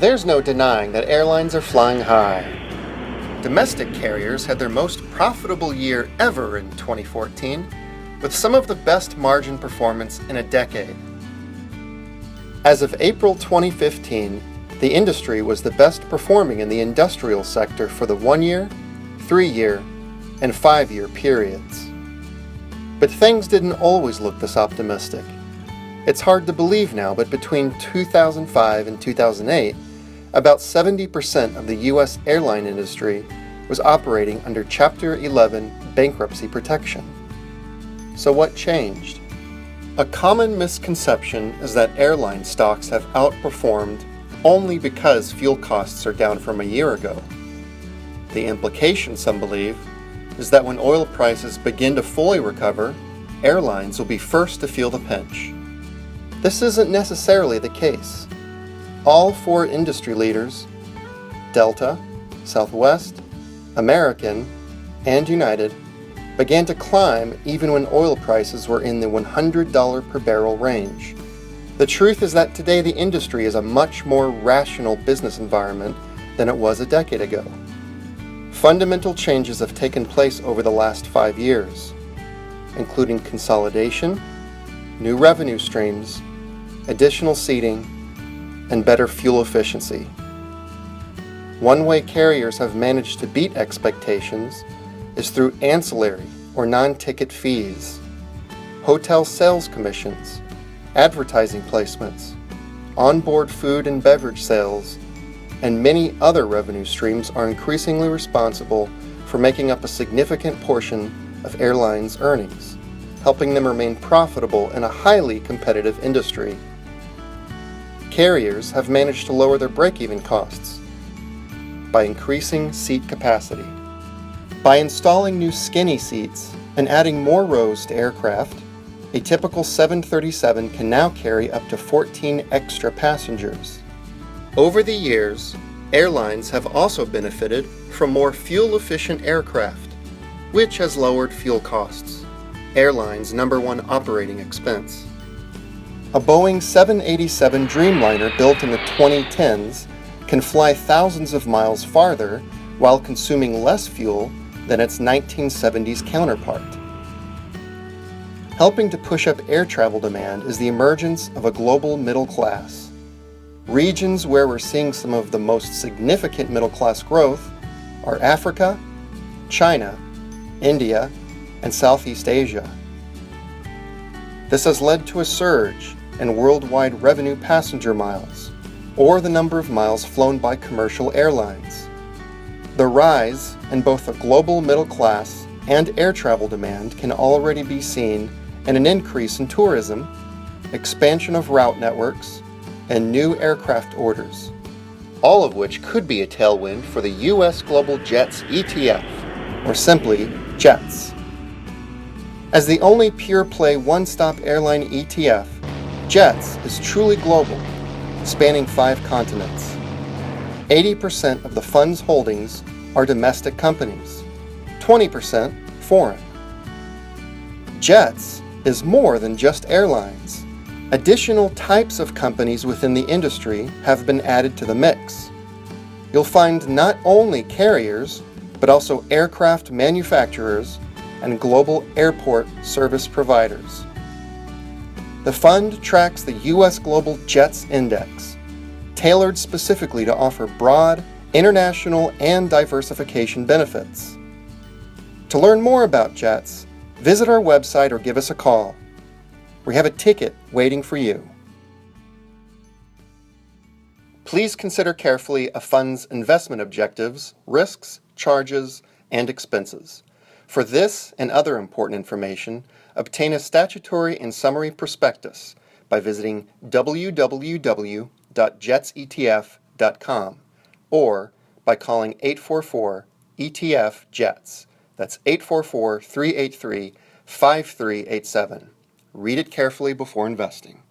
There's no denying that airlines are flying high. Domestic carriers had their most profitable year ever in 2014, with some of the best margin performance in a decade. As of April 2015, the industry was the best performing in the industrial sector for the 1-year, 3-year, and 5-year periods. But things didn't always look this optimistic. It's hard to believe now, but between 2005 and 2008, about 70% of the U.S. airline industry was operating under Chapter 11 bankruptcy protection. So what changed? A common misconception is that airline stocks have outperformed only because fuel costs are down from a year ago. The implication, some believe, is that when oil prices begin to fully recover, airlines will be first to feel the pinch. This isn't necessarily the case. All 4 industry leaders, Delta, Southwest, American, and United, began to climb even when oil prices were in the $100 per barrel range. The truth is that today the industry is a much more rational business environment than it was a decade ago. Fundamental changes have taken place over the last 5 years, including consolidation, new revenue streams, additional seating, and better fuel efficiency. One way carriers have managed to beat expectations is through ancillary or non-ticket fees, hotel sales commissions, advertising placements, onboard food and beverage sales, and many other revenue streams are increasingly responsible for making up a significant portion of airlines' earnings, helping them remain profitable in a highly competitive industry. Carriers have managed to lower their break-even costs by increasing seat capacity. By installing new skinny seats and adding more rows to aircraft, a typical 737 can now carry up to 14 extra passengers. Over the years, airlines have also benefited from more fuel-efficient aircraft, which has lowered fuel costs, airlines' #1 operating expense. A Boeing 787 Dreamliner built in the 2010s can fly thousands of miles farther while consuming less fuel than its 1970s counterpart. Helping to push up air travel demand is the emergence of a global middle class. Regions where we're seeing some of the most significant middle class growth are Africa, China, India, and Southeast Asia. This has led to a surge in worldwide revenue passenger miles, or the number of miles flown by commercial airlines. The rise in both the global middle class and air travel demand can already be seen in an increase in tourism, expansion of route networks, and new aircraft orders, all of which could be a tailwind for the U.S. Global Jets ETF, or simply JETS. As the only pure-play one-stop airline ETF, JETS is truly global, spanning 5 continents. 80% of the fund's holdings are domestic companies, 20% foreign. JETS is more than just airlines. Additional types of companies within the industry have been added to the mix. You'll find not only carriers, but also aircraft manufacturers and global airport service providers. The fund tracks the U.S. Global Jets Index, tailored specifically to offer broad, international, and diversification benefits. To learn more about JETS, visit our website or give us a call. We have a ticket waiting for you. Please consider carefully a fund's investment objectives, risks, charges, and expenses. For this and other important information, obtain a statutory and summary prospectus by visiting www.jetsetf.com or by calling 844-ETF-JETS. That's 844-383-5387. Read it carefully before investing.